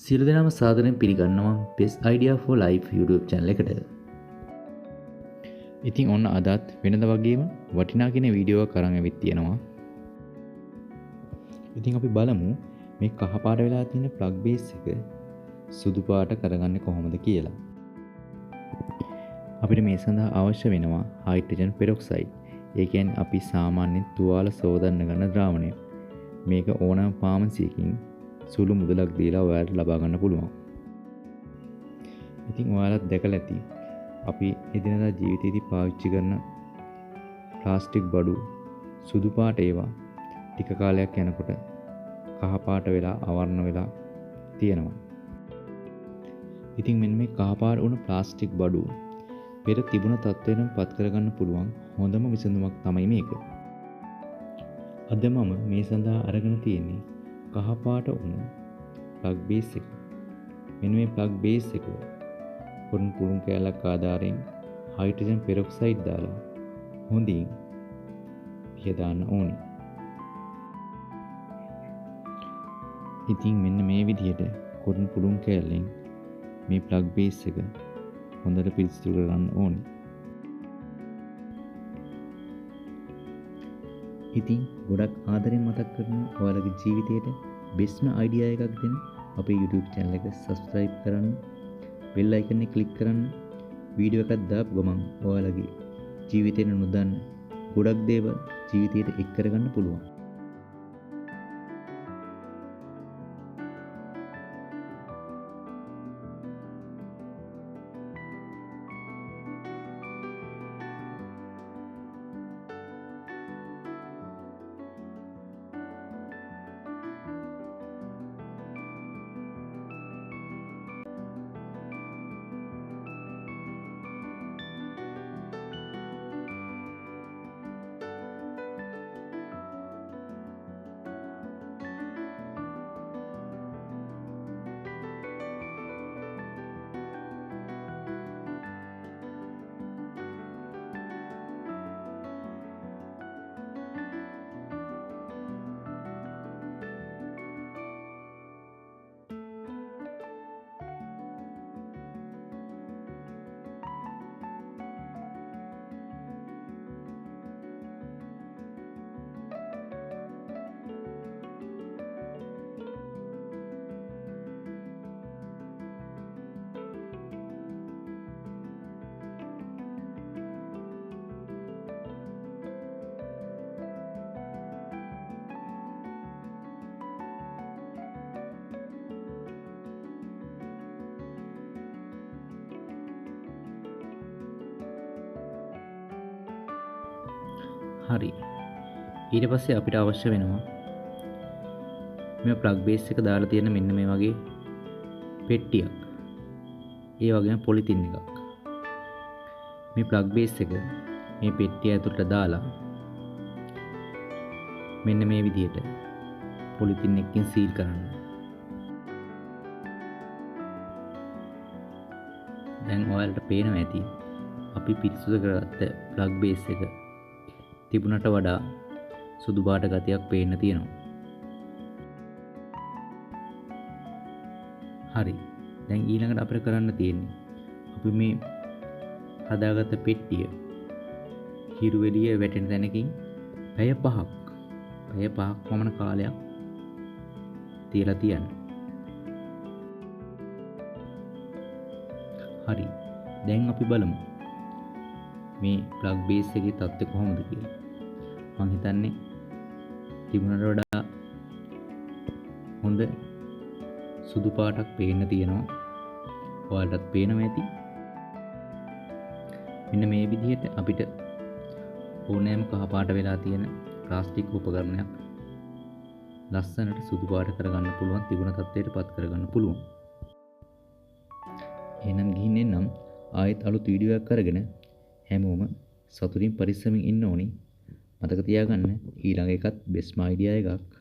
සියලු දෙනාම සාදරයෙන් පිළිගන්නවා Best Idea for Life YouTube channel එකට. ඉතින් ඔන්න අදත් වෙනද වගේම වටිනා කියන වීඩියෝ එකක් අරන් ඇවිත් තියෙනවා. ඉතින් අපි බලමු මේ කහ පාට වෙලා තියෙන plug base එක සුදු පාට කරගන්නේ කොහොමද කියලා. අපිට මේ සඳහා අවශ්‍ය වෙනවා hydrogen peroxide. ඒ කියන්නේ අපි සාමාන්‍යයෙන් තුවාල සෝදන්න ගන්න ද්‍රාවණය. මේක ඕනෑම ෆාමසියකින් සුළු මුදලක් දීලා ඔයාලට ලබා ගන්න පුළුවන්. ඉතින් ඔයාලත් දැකලා ඇති අපි එදිනදා ජීවිතේදී පාවිච්චි කරන ප්ලාස්ටික් බඩු සුදු පාට ඒවා ටික කාලයක් යනකොට කහ පාට වෙලා අවර්ණ වෙලා තියෙනවා. ඉතින් මෙන්න මේ කහ පාට වුණ ප්ලාස්ටික් බඩු පෙර තිබුණ තත්ත්වයටම පත් කරගන්න පුළුවන් හොඳම විසඳුමක් තමයි මේක. අද මම මේ සඳහා අරගෙන තියෙන්නේ කහ පාට වුණ plug base එක. මෙන්න මේ plug base එක පොඩි පුළුන් කැලක් ආධාරයෙන් hydrogen peroxide දාලා හොඳින් පිහදාන්න ඕනේ. ඉතින් මෙන්න මේ විදිහට පොඩි පුළුන් කැලෙන් මේ plug base එක හොඳට පිරිසිදු කරගන්න ඕනේ. ඉතින් ගොඩක් ආදරෙන් මතක් කරනවා ඔයාලගේ ජීවිතයට බෙස්ට්ම අයිඩියා එකක් දෙන්න අපේ YouTube channel එක subscribe කරන්න, bell icon එක click කරන්න. වීඩියෝ එකක් දාපු ගමන් ඔයාලගේ ජීවිතේට නොදන්න ගොඩක් දේවල් ජීවිතයට එක් කරගන්න පුළුවන්. හරි. ඊට පස්සේ අපිට අවශ්‍ය වෙනවා මේ plug base එක දාලා තියෙන මෙන්න මේ වගේ පෙට්ටියක්. ඒ වගේම පොලිතින් එකක්. මේ plug base එක මේ පෙට්ටිය ඇතුළට දාලා මෙන්න මේ විදිහට පොලිතින් එකකින් සීල් කරන්න. දැන් ඔයාලට පේනවා ඇති අපි පිරිසිදු කරගත්ත plug base එක තිබුණට වඩා සුදු පාට ගතියක් පේන්න තියෙනවා. හරි. දැන් ඊළඟට අපිට කරන්න තියෙන්නේ අපි මේ හදාගත්ත පෙට්ටිය හිරු එළිය වැටෙන තැනකින් පැය 5ක් පමණ කාලයක් තියලා තියන්න. හරි. දැන් අපි බලමු මේ plug base එකේ තත්ත්වය කොහොමද කියලා. මම හිතන්නේ තිබුණට වඩා හොඳ සුදු පාටක් පේන්න තියෙනවා. ඔයාලටත් පේනවා ඇති. මෙන්න මේ විදිහට අපිට ඕනෑම කහ පාට වෙලා තියෙන ප්ලාස්ටික් උපකරණයක් ලස්සනට සුදු පාට කරගන්න පුළුවන්, තිබුණ තත්ත්වයට පත් කරගන්න පුළුවන්. එහෙනම් ගිහින් එන්නම් ආයෙත් අලුත් වීඩියෝ එකක් අරගෙන. හැමෝම සතුටින් පරිස්සමින් ඉන්න ඕනි. මතක තියාගන්න ඊළඟ එකත් බෙස්ට්ම අයිඩියා එකක්.